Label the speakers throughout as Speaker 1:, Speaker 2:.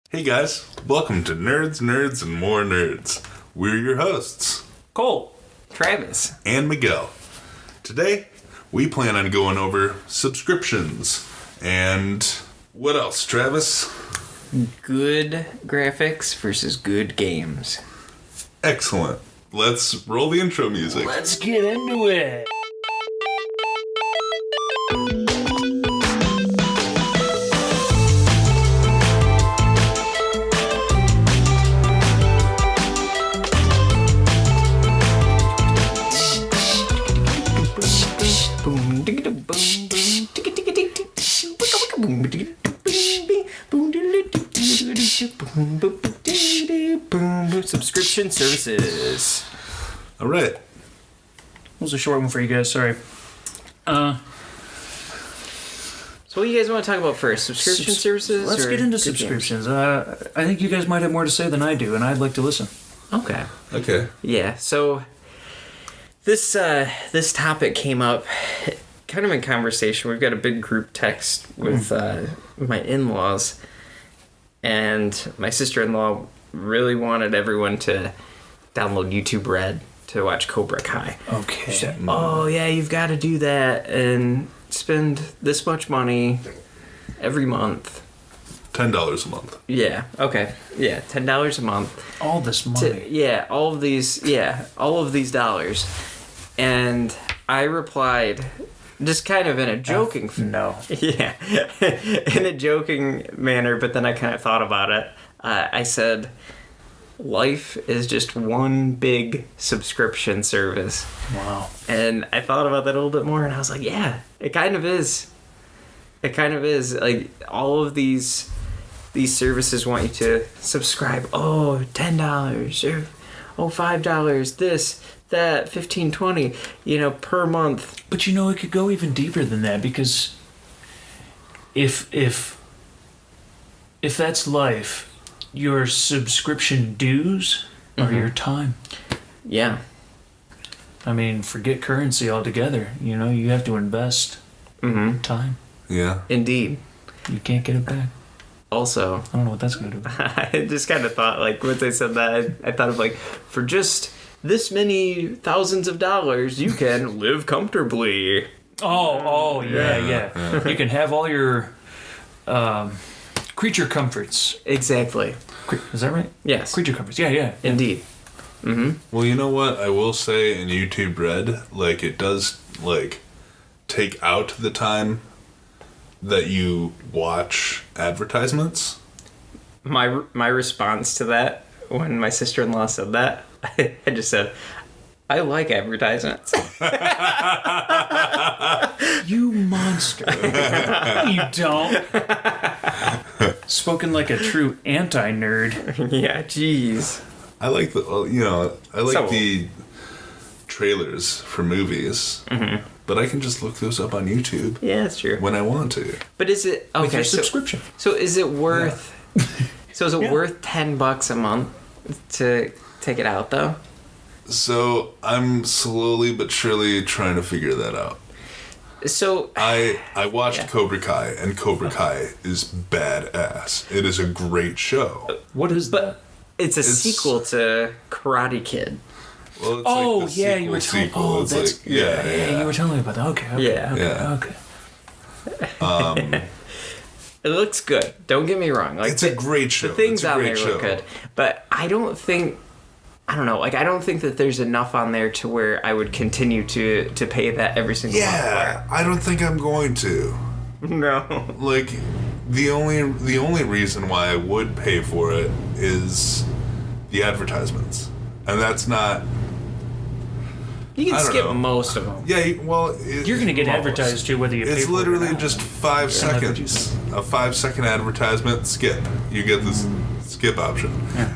Speaker 1: Hey guys, welcome to Nerds, Nerds, and More Nerds. We're your hosts,
Speaker 2: Cole, Travis,
Speaker 1: and Miguel. Today, we plan on going over subscriptions and what else, Travis?
Speaker 2: good graphics versus good games.
Speaker 1: Excellent. Let's roll the intro music.
Speaker 2: Let's get into it. Subscription services.
Speaker 1: All right.
Speaker 3: That was a short one for you guys, sorry.
Speaker 2: So what do you guys want to talk about first? Subscription services?
Speaker 3: Let's
Speaker 2: or
Speaker 3: get into
Speaker 2: good games?
Speaker 3: subscriptions. I think you guys might have more to say than I do, and I'd like to listen.
Speaker 2: Okay.
Speaker 1: Okay.
Speaker 2: Yeah, so this topic came up kind of in conversation. We've got a big group text with my in-laws, and my sister-in-law really wanted everyone to download YouTube Red to watch Cobra Kai.
Speaker 3: Okay.
Speaker 2: She said, oh yeah, you've got to do that and spend this much money every month.
Speaker 1: $10 a month.
Speaker 2: Yeah, okay. Yeah, $10 a month.
Speaker 3: All this money.
Speaker 2: All of these dollars. And I replied, just kind of in a joking
Speaker 3: No.
Speaker 2: yeah, in a joking manner, but then I kind of thought about it. I said, life is just one big subscription service.
Speaker 3: Wow.
Speaker 2: And I thought about that a little bit more, and I was like, yeah, it kind of is. It kind of is. Like, all of these services want you to subscribe. Oh, $10 or $5, this, that, 15, 20, per month.
Speaker 3: But it could go even deeper than that, because if that's life, your subscription dues are your time.
Speaker 2: Yeah.
Speaker 3: I mean, forget currency altogether. You have to invest time.
Speaker 1: Yeah.
Speaker 2: Indeed.
Speaker 3: You can't get it back.
Speaker 2: Also,
Speaker 3: I don't know what that's going to do.
Speaker 2: I just kind of thought, like, once I said that, I thought of, like, for just this many thousands of dollars, you can live comfortably.
Speaker 3: Yeah. You can have all your creature comforts.
Speaker 2: Exactly.
Speaker 3: Is that right?
Speaker 2: Yes.
Speaker 3: Creature comforts. Yeah.
Speaker 2: Indeed.
Speaker 1: Well, you know what? I will say in YouTube Red, like, it does, like, take out the time that you watch advertisements.
Speaker 2: My response to that, when my sister-in-law said that, I just said, I like advertisements.
Speaker 3: You monster. You don't. Spoken like a true anti-nerd.
Speaker 2: Yeah, jeez.
Speaker 1: I like the trailers for movies, but I can just look those up on YouTube
Speaker 2: Yeah, that's true.
Speaker 1: when I want to.
Speaker 2: But is it
Speaker 3: With
Speaker 2: okay?
Speaker 3: your
Speaker 2: So,
Speaker 3: subscription.
Speaker 2: so is it worth? So is it
Speaker 3: Yeah.
Speaker 2: worth $10 a month to take it out though?
Speaker 1: So I'm slowly but surely trying to figure that out.
Speaker 2: So
Speaker 1: I watched
Speaker 2: Yeah.
Speaker 1: Cobra Kai, and Cobra Kai is badass. It is a great show.
Speaker 3: What is that?
Speaker 2: it's a sequel to Karate Kid.
Speaker 1: Well, it's
Speaker 3: Oh,
Speaker 1: like the
Speaker 3: yeah, you were
Speaker 1: sequel.
Speaker 3: telling. Oh,
Speaker 1: It's
Speaker 3: that's
Speaker 1: like, yeah.
Speaker 3: You were telling me about that. Okay.
Speaker 2: Yeah.
Speaker 3: Okay.
Speaker 2: It looks good. Don't get me wrong. Like
Speaker 1: It's a great show.
Speaker 2: The things
Speaker 1: It's a
Speaker 2: on
Speaker 1: great
Speaker 2: there look
Speaker 1: show.
Speaker 2: good, but I don't think that there's enough on there to where I would continue to pay that every single
Speaker 1: Yeah, I don't think I'm going to.
Speaker 2: month. No.
Speaker 1: Like, the only reason why I would pay for it is the advertisements, and that's not.
Speaker 2: You can
Speaker 1: I don't
Speaker 2: skip
Speaker 1: know.
Speaker 2: most of them.
Speaker 1: Yeah, well,
Speaker 3: You're gonna get advertised to whether you pay
Speaker 1: It's
Speaker 3: for it or
Speaker 1: literally
Speaker 3: not.
Speaker 1: just 5
Speaker 3: that's what you
Speaker 1: seconds. A 5-second advertisement, skip. You get this skip option.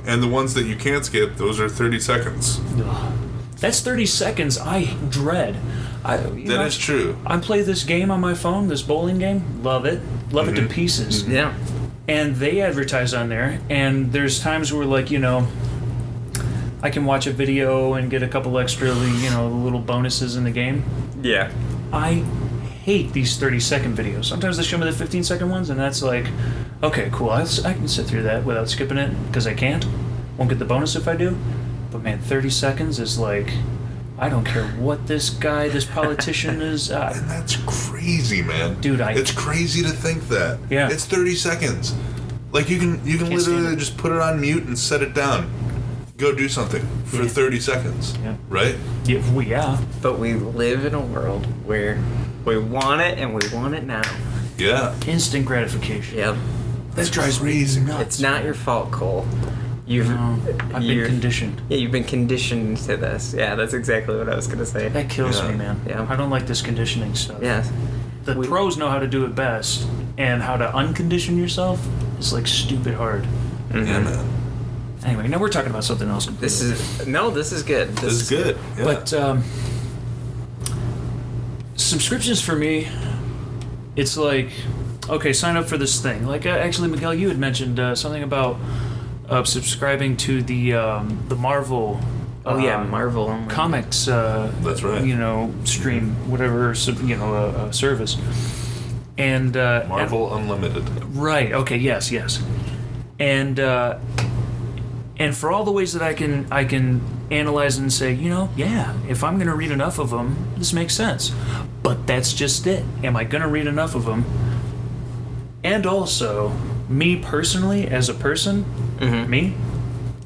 Speaker 1: And the ones that you can't skip, those are 30 seconds.
Speaker 3: Ugh. That's 30 seconds I dread.
Speaker 1: That is true.
Speaker 3: I play this game on my phone, this bowling game. Love it. Love it to pieces.
Speaker 2: Yeah.
Speaker 3: And they advertise on there. And there's times where, like, I can watch a video and get a couple extra, little bonuses in the game.
Speaker 2: Yeah.
Speaker 3: I hate these 30-second videos. Sometimes they show me the 15-second ones, and that's like, okay, cool. I can sit through that without skipping it because I can't. Won't get the bonus if I do. But man, 30 seconds is like, I don't care what this politician is.
Speaker 1: And that's crazy, man.
Speaker 3: Dude,
Speaker 1: it's crazy to think that.
Speaker 3: Yeah.
Speaker 1: It's 30 seconds. Like you can literally just put it on mute and set it down. Go do something for 30 seconds.
Speaker 3: Yeah.
Speaker 1: Right?
Speaker 3: Yeah.
Speaker 2: But we live in a world where we want it and we want it now.
Speaker 1: Yeah.
Speaker 3: Instant gratification.
Speaker 2: Yep.
Speaker 1: That drives me nuts.
Speaker 2: It's not your fault, Cole.
Speaker 3: I've been conditioned.
Speaker 2: Yeah, you've been conditioned to this. Yeah, that's exactly what I was gonna say.
Speaker 3: That kills
Speaker 1: Yeah.
Speaker 3: me, man.
Speaker 2: Yeah.
Speaker 3: I don't like this conditioning stuff.
Speaker 2: Yeah.
Speaker 3: The pros know how to do it best, and how to uncondition yourself is like stupid hard.
Speaker 2: Mm-hmm.
Speaker 1: Yeah, man.
Speaker 3: Anyway, now we're talking about something else.
Speaker 2: This is good.
Speaker 1: This is good. Yeah.
Speaker 3: But subscriptions for me, it's like, okay, sign up for this thing. Like actually, Miguel, you had mentioned something about subscribing to the Marvel.
Speaker 2: Marvel
Speaker 3: comics.
Speaker 1: That's right.
Speaker 3: Stream, whatever, service. And
Speaker 1: Marvel Unlimited.
Speaker 3: right. Okay. Yes. And for all the ways that I can analyze and say, if I'm gonna read enough of them, this makes sense. But that's just it. Am I gonna read enough of them? And also, me personally, as a person, me.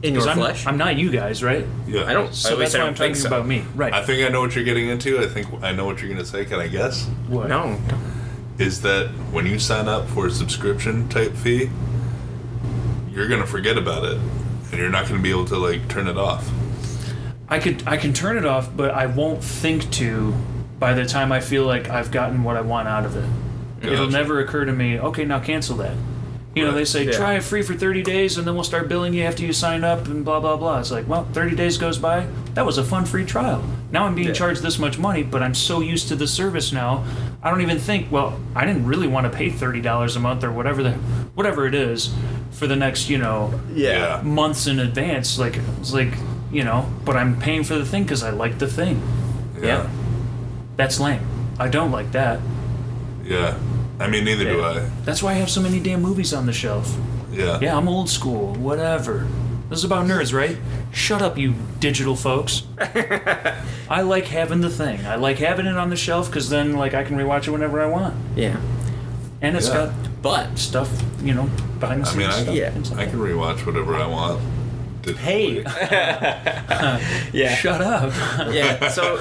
Speaker 2: in your
Speaker 3: 'Cause
Speaker 2: flesh.
Speaker 3: I'm not you guys, right?
Speaker 1: Yeah.
Speaker 2: I don't.
Speaker 3: So
Speaker 2: at least
Speaker 3: that's
Speaker 2: I
Speaker 3: why
Speaker 2: don't
Speaker 3: I'm talking
Speaker 2: think so.
Speaker 3: about me. Right.
Speaker 1: I think I know what you're getting into. I think I know what you're going to say. Can I guess?
Speaker 3: What?
Speaker 2: No.
Speaker 1: Is that when you sign up for a subscription type fee, you're going to forget about it. And you're not going to be able to, like, turn it off.
Speaker 3: I can turn it off, but I won't think to by the time I feel like I've gotten what I want out of it. It'll
Speaker 1: Gotcha.
Speaker 3: never occur to me, okay, now cancel that. They
Speaker 1: Right.
Speaker 3: say,
Speaker 2: Yeah.
Speaker 3: try it free for 30 days, and then we'll start billing you after you sign up, and blah, blah, blah. It's like, well, 30 days goes by. That was a fun free trial. Now I'm being charged this much money, but I'm so used to the service now, I don't even think, well, I didn't really want to pay $30 a month or whatever it is for the next,
Speaker 1: Yeah.
Speaker 3: months in advance. Like, it's like, but I'm paying for the thing because I like the thing.
Speaker 2: Yeah.
Speaker 3: That's lame. I don't like that.
Speaker 1: Yeah. I mean, neither do I.
Speaker 3: That's why I have so many damn movies on the shelf.
Speaker 1: Yeah.
Speaker 3: Yeah, I'm old school, whatever. This is about nerds, right? Shut up, you digital folks. I like having the thing. I like having it on the shelf because then, like, I can rewatch it whenever I want.
Speaker 2: Yeah.
Speaker 3: And it's
Speaker 1: Yeah.
Speaker 3: got
Speaker 2: But
Speaker 3: stuff, behind the
Speaker 1: I
Speaker 3: scenes
Speaker 1: mean,
Speaker 3: stuff.
Speaker 2: Yeah.
Speaker 1: I can rewatch whatever I want.
Speaker 3: Hey,
Speaker 2: yeah.
Speaker 3: shut up.
Speaker 2: Yeah. So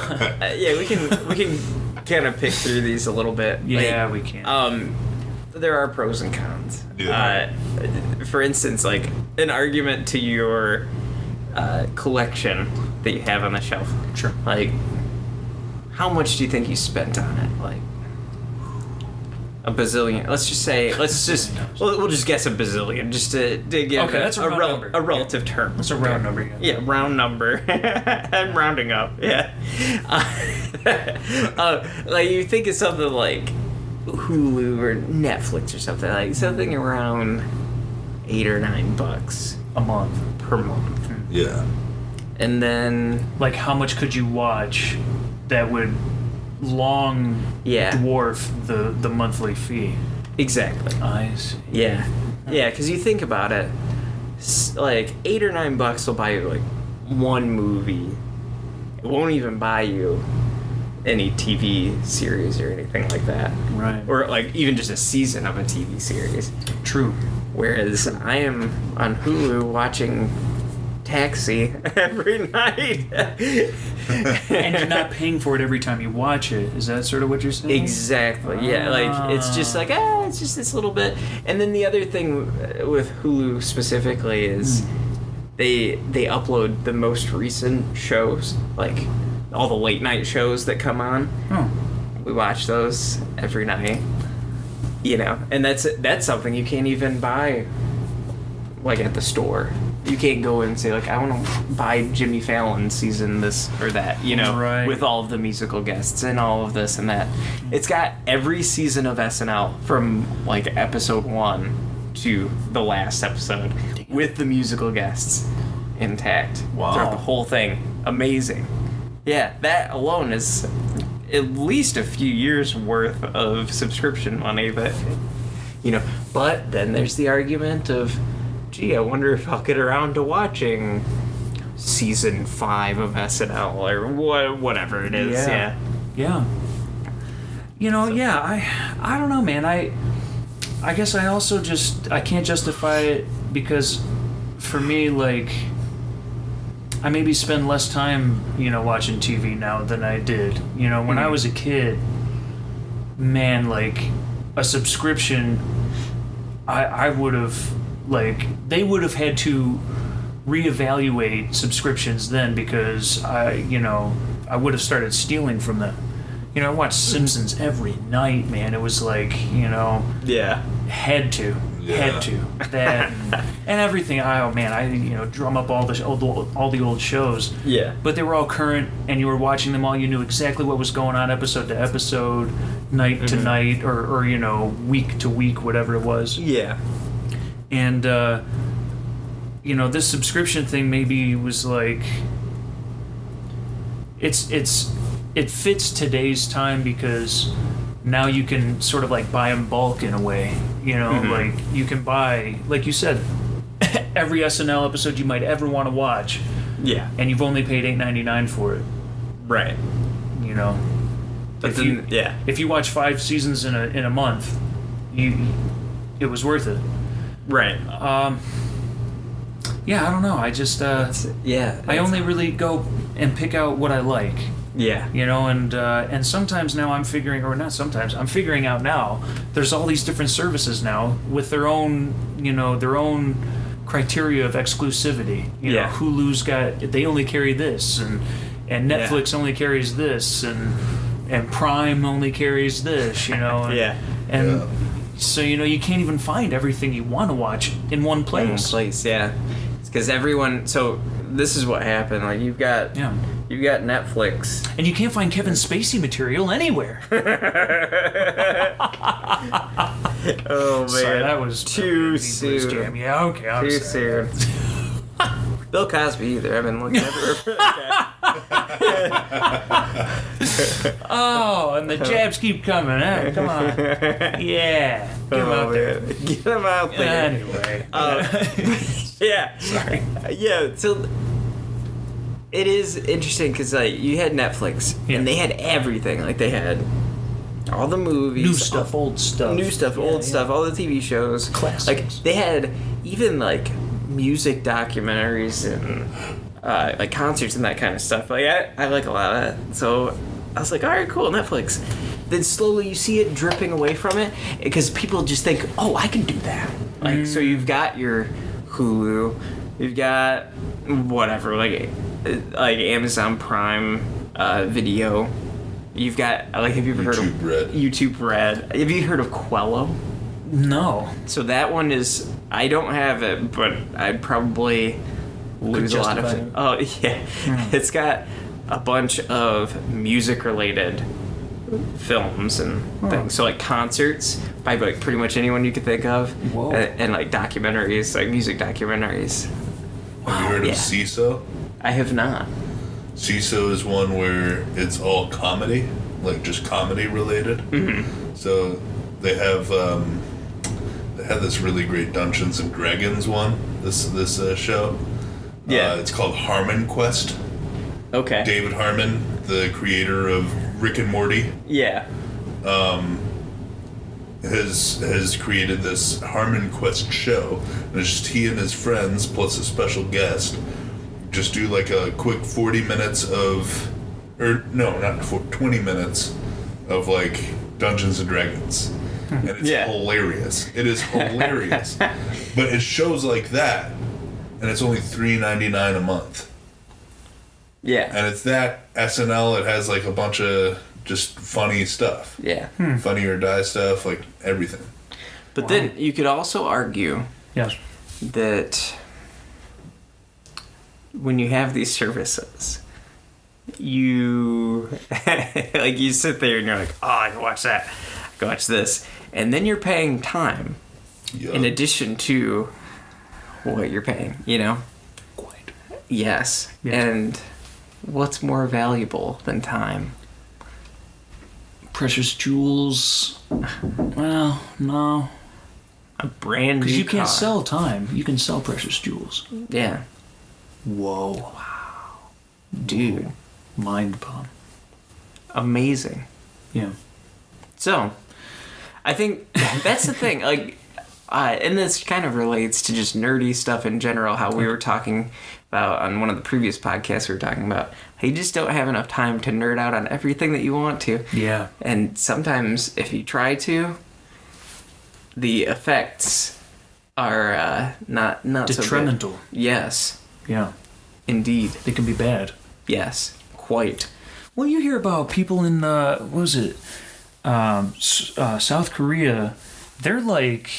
Speaker 2: we can kind of pick through these a little bit.
Speaker 3: Yeah, we can.
Speaker 2: There are pros and cons.
Speaker 1: Yeah.
Speaker 2: For instance, like an argument to your collection that you have on the shelf.
Speaker 3: Sure.
Speaker 2: Like, how much do you think you spent on it? Like, a bazillion. We'll just guess a bazillion, just to give
Speaker 3: Okay, that's a round number.
Speaker 2: a relative term.
Speaker 3: That's a round number.
Speaker 2: Yeah, round number. I'm rounding up. Yeah. Like you think of something like Hulu or Netflix or something, like something around $8 or $9
Speaker 3: A month.
Speaker 2: per month,
Speaker 1: Yeah.
Speaker 2: and then
Speaker 3: Like, how much could you watch that would long
Speaker 2: Yeah.
Speaker 3: dwarf the monthly fee?
Speaker 2: exactly.
Speaker 3: I see.
Speaker 2: Yeah, because you think about it, like $8 or $9 will buy you like one movie. It won't even buy you any TV series or anything like that,
Speaker 3: Right.
Speaker 2: or like even just a season of a TV series.
Speaker 3: True.
Speaker 2: Whereas I am on Hulu watching Taxi every night.
Speaker 3: And you're not paying for it every time you watch it. Is that sort of what you're saying?
Speaker 2: Exactly. Yeah, like it's just like it's just this little bit. And then the other thing with Hulu specifically is they upload the most recent shows, like all the late night shows that come on.
Speaker 3: Oh.
Speaker 2: We watch those every night. And that's something you can't even buy like at the store. You can't go and say like, I want to buy Jimmy Fallon season this or that,
Speaker 3: Right.
Speaker 2: with all of the musical guests and all of this and that. It's got every season of SNL from like episode 1 to the last episode with the musical guests intact
Speaker 1: Wow.
Speaker 2: throughout the whole thing. Amazing. Yeah, that alone is at least a few years worth of subscription money that, but then there's the argument of, gee, I wonder if I'll get around to watching season 5 of SNL or whatever it is. Yeah.
Speaker 3: I don't know, man. I guess I also I can't justify it because for me, like, I maybe spend less time, watching TV now than I did. When I was a kid, man, like, a subscription, I would have, like, they would have had to reevaluate subscriptions then because I would have started stealing from them. I watched Simpsons every night, man. It was like,
Speaker 2: Yeah.
Speaker 3: had to that and everything. Oh man, I drum up all the old shows.
Speaker 2: Yeah.
Speaker 3: But they were all current, and you were watching them all. You knew exactly what was going on, episode to episode, night to night, or week to week, whatever it was.
Speaker 2: Yeah.
Speaker 3: And this subscription thing maybe was like, it fits today's time because now you can sort of like buy in bulk in a way, like you can buy, like you said, every SNL episode you might ever want to watch.
Speaker 2: Yeah.
Speaker 3: And you've only paid $8.99 for it.
Speaker 2: Right. But
Speaker 3: if you watch 5 seasons in a month, it was worth it.
Speaker 2: Right.
Speaker 3: Yeah, I don't know. I just I only really go and pick out what I like.
Speaker 2: Yeah.
Speaker 3: And sometimes now I'm figuring out now there's all these different services now with their own criteria of exclusivity. Hulu's they only carry this, and Netflix only carries this, and Prime only carries this, and so you can't even find everything you want to watch in one place.
Speaker 2: Yeah. It's because everyone. So this is what happened. Like you've got Netflix,
Speaker 3: and you can't find Kevin Spacey material anywhere.
Speaker 2: Oh man,
Speaker 3: sorry, that was
Speaker 2: too soon.
Speaker 3: Jam. Yeah, okay, I'm
Speaker 2: too
Speaker 3: sorry.
Speaker 2: soon. Bill Cosby either. I've been looking everywhere for that guy.
Speaker 3: Oh, and the jabs keep coming. Come on. Yeah. Get him out there.
Speaker 2: Get him out there.
Speaker 3: Anyway.
Speaker 2: Yeah.
Speaker 3: Sorry.
Speaker 2: Yeah, so it is interesting because you had Netflix, and they had everything. Like, they had all the movies.
Speaker 3: New stuff, old stuff.
Speaker 2: New stuff, old stuff, all the TV shows.
Speaker 3: Classics.
Speaker 2: Like, they had even, like, music documentaries and like concerts and that kind of stuff. Like I like a lot of that. So I was like, all right, cool, Netflix. Then slowly you see it dripping away from it because people just think, oh, I can do that. Like so you've got your Hulu, you've got whatever, like Amazon Prime Video. You've got have you ever heard of YouTube Red? Have you heard of Quello?
Speaker 3: No.
Speaker 2: So that one is, I don't have it, but I'd probably lose a lot of it. Oh, yeah. It's got a bunch of music-related films and things. So, like, concerts by, like, pretty much anyone you could think of.
Speaker 3: Whoa.
Speaker 2: And like, documentaries, like, music documentaries.
Speaker 1: Have you heard of CISO?
Speaker 2: I have not.
Speaker 1: CISO is one where it's all comedy, like, just comedy-related. Mm-hmm. So they have... They had this really great Dungeons and Dragons one. This show.
Speaker 2: Yeah.
Speaker 1: It's called Harmon Quest.
Speaker 2: Okay.
Speaker 1: David Harmon, the creator of Rick and Morty,
Speaker 2: Yeah.
Speaker 1: has created this Harmon Quest show. And it's just he and his friends plus a special guest just do like a quick 40 minutes of, or no, not 20 minutes of like Dungeons and Dragons. And it's hilarious. It is hilarious. But it shows like that, and it's only $3.99 a month.
Speaker 2: Yeah.
Speaker 1: And it's that SNL. It has like a bunch of just funny stuff.
Speaker 2: Yeah.
Speaker 1: Funny or die stuff, like everything.
Speaker 2: But then you could also argue that when you have these services, you like you sit there and you're like, oh, I can watch that, I can watch this, and then you're paying time in addition to what you're paying,
Speaker 3: Quite.
Speaker 2: Yes. And what's more valuable than time?
Speaker 3: Precious Jewels. Well, no.
Speaker 2: A brand new
Speaker 3: Because you can't
Speaker 2: car.
Speaker 3: sell time. You can sell precious jewels.
Speaker 2: Yeah.
Speaker 3: Whoa.
Speaker 2: Dude.
Speaker 3: Mind bomb.
Speaker 2: Amazing.
Speaker 3: Yeah.
Speaker 2: So, I think that's the thing. Like, and this kind of relates to just nerdy stuff in general. How we were talking about on one of the previous podcasts, we were talking about how you just don't have enough time to nerd out on everything that you want to.
Speaker 3: Yeah.
Speaker 2: And sometimes, if you try to, the effects are not so good.
Speaker 3: Detrimental.
Speaker 2: Yes,
Speaker 3: Yeah.
Speaker 2: indeed.
Speaker 3: They can be bad.
Speaker 2: Yes, quite.
Speaker 3: Well, you hear about people in, what was it? South Korea. They're like,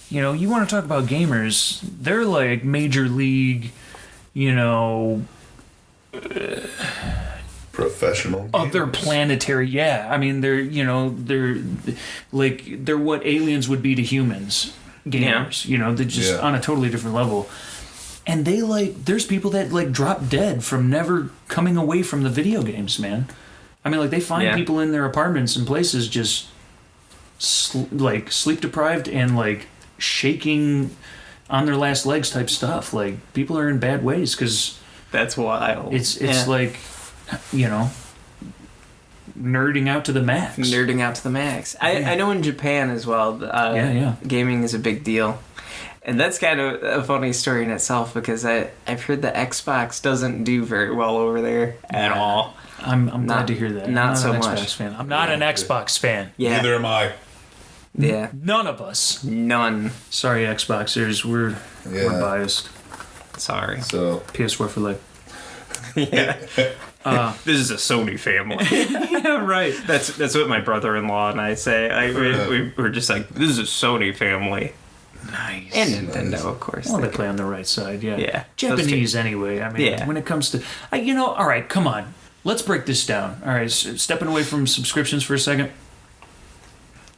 Speaker 3: you know, you want to talk about gamers. They're like major league, you know,
Speaker 1: Professional.
Speaker 3: other
Speaker 1: gamers.
Speaker 3: planetary. Yeah, I mean, they're, you know, they're like, they're what aliens would be to humans. Gamers, you know, they're just
Speaker 1: Yeah.
Speaker 3: on a totally different level. And they like, there's people that like drop dead from never coming away from the video games, man. I mean, like they find
Speaker 2: Yeah.
Speaker 3: people in their apartments and places just like sleep deprived and like shaking on their last legs type stuff. Like people are in bad ways because
Speaker 2: That's wild.
Speaker 3: it's
Speaker 2: Yeah.
Speaker 3: like, you know, nerding out to the max.
Speaker 2: Nerding out to the max. I know in Japan as well,
Speaker 3: Yeah.
Speaker 2: gaming is a big deal. And that's kind of a funny story in itself because I've heard the Xbox doesn't do very well over there at all.
Speaker 3: I'm
Speaker 2: Not-
Speaker 3: glad to hear that.
Speaker 2: not
Speaker 3: I'm
Speaker 2: so
Speaker 3: an
Speaker 2: much.
Speaker 3: Xbox fan. I'm not an Xbox fan.
Speaker 2: Yeah.
Speaker 1: Neither am I.
Speaker 2: Yeah.
Speaker 3: None of us.
Speaker 2: None.
Speaker 3: Sorry, Xboxers. We're
Speaker 1: Yeah.
Speaker 3: biased.
Speaker 2: Sorry.
Speaker 1: So
Speaker 3: PS4 for life.
Speaker 2: Yeah. This is a Sony family.
Speaker 3: Yeah, right.
Speaker 2: That's what my brother-in-law and I say. We're just like, this is a Sony family.
Speaker 3: Nice.
Speaker 2: And Nintendo, of course.
Speaker 3: Well, they play on the right side, yeah.
Speaker 2: Yeah.
Speaker 3: Japanese, anyway. I mean,
Speaker 2: Yeah.
Speaker 3: when it comes to, you know, all right, come on. Let's break this down. All right, stepping away from subscriptions for a second.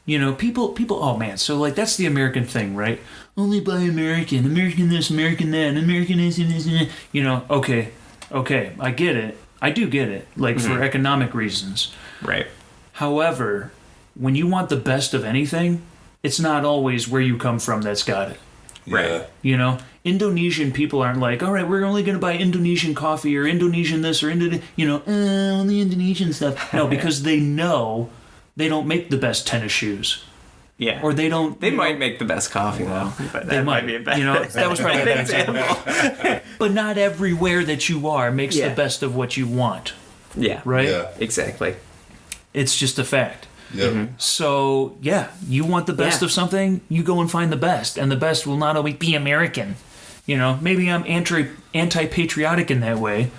Speaker 3: You know, people. Oh man, so like that's the American thing, right? Only buy American, American this, American that, American this, and this, and that. You know, okay, I get it. I do get it, like for economic reasons.
Speaker 2: Right.
Speaker 3: However, when you want the best of anything, it's not always where you come from that's got it.
Speaker 2: Right.
Speaker 1: yeah.
Speaker 3: You know, Indonesian people aren't like, all right, we're only going to buy Indonesian coffee or Indonesian this or only Indonesian stuff. No, because they know they don't make the best tennis shoes,
Speaker 2: Yeah.
Speaker 3: or they don't.
Speaker 2: They might make the best coffee though. But
Speaker 3: They
Speaker 2: that
Speaker 3: might.
Speaker 2: be a bad
Speaker 3: You know, that was probably a bad example. But not everywhere that you are makes
Speaker 2: Yeah.
Speaker 3: the best of what you want,
Speaker 2: Yeah.
Speaker 3: right?
Speaker 1: Yeah.
Speaker 2: Exactly.
Speaker 3: It's just a fact.
Speaker 1: Yep.
Speaker 3: So, yeah, you want the best
Speaker 2: Yeah.
Speaker 3: of something, you go and find the best. And the best will not always be American. You know, maybe I'm anti-patriotic in that way,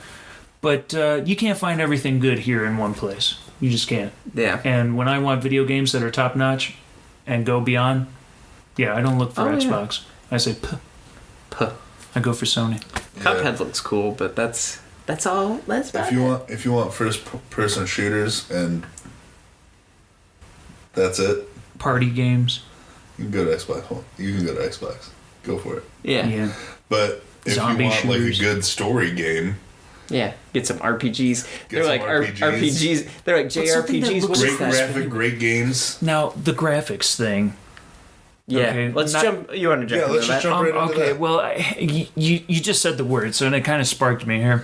Speaker 3: but you can't find everything good here in one place. You just can't.
Speaker 2: Yeah.
Speaker 3: And when I want video games that are top-notch and go beyond, yeah, I don't look for
Speaker 2: Oh, yeah.
Speaker 3: Xbox. I say,
Speaker 2: Puh.
Speaker 3: I go for Sony.
Speaker 2: Cuphead looks cool, but that's all. That's about
Speaker 1: If you want first person shooters and that's it,
Speaker 3: Party games.
Speaker 1: you can go to Xbox One. You can go to Xbox. Go for it.
Speaker 2: Yeah.
Speaker 3: Yeah.
Speaker 1: But if
Speaker 3: Zombie
Speaker 1: you want
Speaker 3: shooters.
Speaker 1: like a good story game,
Speaker 2: Yeah. Get some RPGs. They're
Speaker 1: some
Speaker 2: like RPGs. They're like
Speaker 3: something that
Speaker 2: JRPGs.
Speaker 3: looks
Speaker 2: What
Speaker 1: great
Speaker 2: is that?
Speaker 1: graphic, great games.
Speaker 3: Now, the graphics thing.
Speaker 2: Yeah.
Speaker 3: Okay,
Speaker 2: Let's
Speaker 3: not-
Speaker 2: jump. You want to jump
Speaker 1: Yeah,
Speaker 2: into
Speaker 1: let's just
Speaker 2: that?
Speaker 1: jump right into
Speaker 3: Okay,
Speaker 1: that.
Speaker 3: well, you just said the word, so it kind of sparked me here.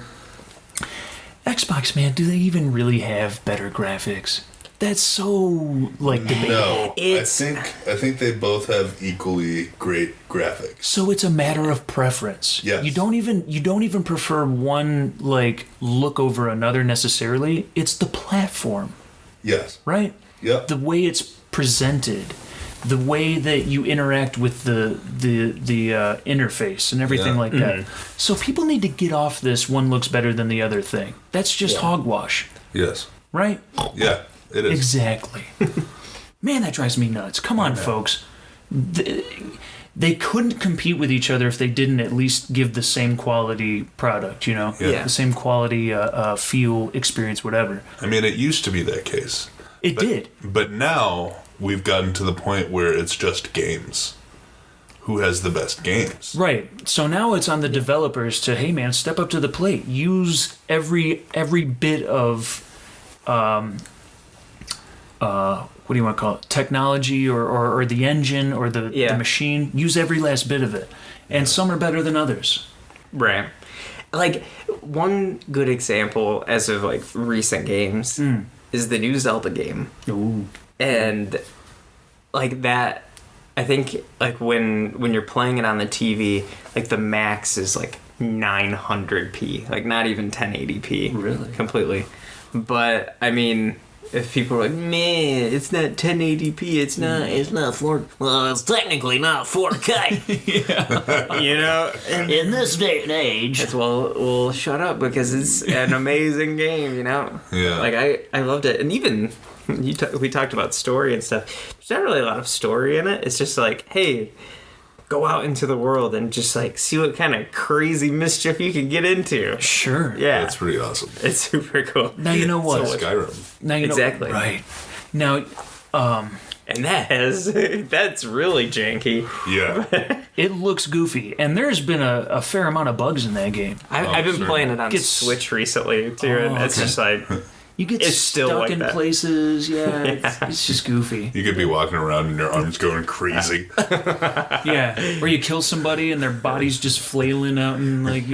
Speaker 3: Xbox, man, do they even really have better graphics? That's so like debatable.
Speaker 1: No,
Speaker 2: It's-
Speaker 1: I think they both have equally great graphics.
Speaker 3: So it's a matter of preference.
Speaker 1: Yes.
Speaker 3: You don't even prefer one like look over another necessarily. It's the platform,
Speaker 1: Yes.
Speaker 3: right?
Speaker 1: Yep.
Speaker 3: The way it's presented, the way that you interact with the interface and everything
Speaker 1: Yeah.
Speaker 3: like that. So people need to get off this one looks better than the other thing. That's just hogwash,
Speaker 1: Yes.
Speaker 3: right?
Speaker 1: Yeah. It is.
Speaker 3: Exactly. Man, that drives me nuts. Come on, folks. They couldn't compete with each other if they didn't at least give the same quality product, you know?
Speaker 2: Yeah.
Speaker 3: The same quality feel, experience, whatever.
Speaker 1: I mean, it used to be that case.
Speaker 3: It did.
Speaker 1: But now we've gotten to the point where it's just games. Who has the best games?
Speaker 3: Right. So now it's on the developers to, hey man, step up to the plate. Use every bit of what do you want to call it? Technology or the engine or the machine. Use every last bit of it. And some are better than others.
Speaker 2: Right. Like, one good example as of, like, recent games is the new Zelda game.
Speaker 3: Ooh.
Speaker 2: And, like, that, I think, like, when you're playing it on the TV, like, the max is, like, 900p. Like, not even 1080p.
Speaker 3: Really?
Speaker 2: Completely. But, I mean, if people are like, man, it's not 1080p, it's not 4, well, it's technically not 4K.
Speaker 3: Yeah.
Speaker 2: You know? And
Speaker 3: in this day and age.
Speaker 2: it's, well, shut up, because it's an amazing game, you know?
Speaker 1: Yeah.
Speaker 2: Like, I loved it. And even, we talked about story and stuff. There's not really a lot of story in it. It's just like, hey, go out into the world and just, like, see what kind of crazy mischief you can get into.
Speaker 3: Sure.
Speaker 2: Yeah.
Speaker 1: That's pretty awesome.
Speaker 2: It's super cool.
Speaker 3: Now you know what?
Speaker 1: Skyrim.
Speaker 3: Now you
Speaker 2: Exactly.
Speaker 3: know, right. Now,
Speaker 2: And that's really janky.
Speaker 1: Yeah.
Speaker 3: it looks goofy, and there's been a fair amount of bugs in that game.
Speaker 2: I've been
Speaker 1: sure.
Speaker 2: playing it on
Speaker 3: Gets-
Speaker 2: Switch recently, too, and it's
Speaker 3: okay.
Speaker 2: just like,
Speaker 3: You get
Speaker 2: It's still
Speaker 3: stuck
Speaker 2: like
Speaker 3: in
Speaker 2: that.
Speaker 3: places. Yeah, it's just goofy.
Speaker 1: You could be walking around and your arms going crazy.
Speaker 3: Yeah, or you kill somebody and their body's just flailing out and like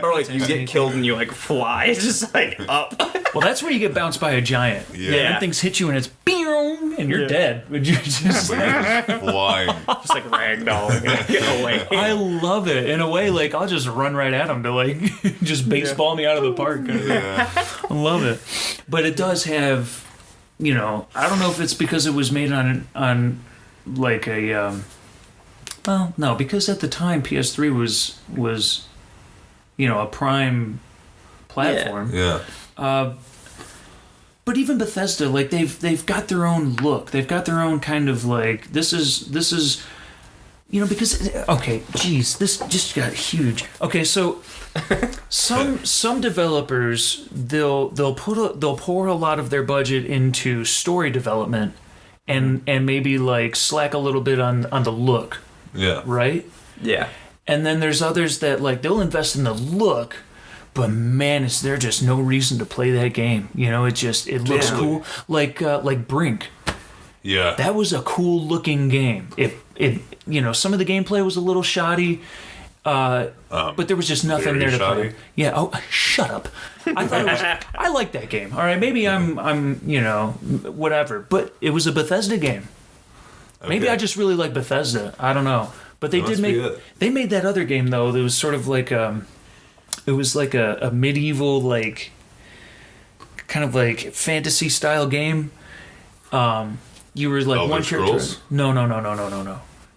Speaker 2: or like you get killed and you like fly just like up.
Speaker 3: Well, that's where you get bounced by a giant.
Speaker 1: Yeah.
Speaker 3: Then things hit you and it's boom, and you're dead. Would you just?
Speaker 1: But you're just flying.
Speaker 2: Just like ragdolling and get away.
Speaker 3: I love it. In a way, like I'll just run right at them to like just baseball me out of the park.
Speaker 1: Yeah.
Speaker 3: I love it. But it does have, I don't know if it's because it was made on like a, well, no, because at the time PS3 was a prime platform.
Speaker 1: Yeah.
Speaker 3: But even Bethesda, like they've got their own look. They've got their own kind of like this is because geez, this just got huge. Okay, so some developers they'll pour a lot of their budget into story development and maybe like slack a little bit on the look,
Speaker 1: Yeah.
Speaker 3: right?
Speaker 2: Yeah.
Speaker 3: And then there's others that like they'll invest in the look, but man, is there just no reason to play that game? It looks
Speaker 2: Yeah.
Speaker 3: cool. Like Brink.
Speaker 1: Yeah.
Speaker 3: That was a cool looking game. It some of the gameplay was a little shoddy, but there was just nothing
Speaker 1: very
Speaker 3: there to
Speaker 1: shoddy.
Speaker 3: play. Yeah. Oh, shut up. I thought it was. I like that game. All right. Maybe I'm whatever. But it was a Bethesda game. Maybe
Speaker 1: Okay.
Speaker 3: I just really like Bethesda. I don't know. But they
Speaker 1: That
Speaker 3: did
Speaker 1: must be
Speaker 3: make.
Speaker 1: it.
Speaker 3: They made that other game though. That was sort of like it was like a medieval like kind of like fantasy style game. You were like
Speaker 1: Elder
Speaker 3: one character.
Speaker 1: Scrolls?
Speaker 3: No.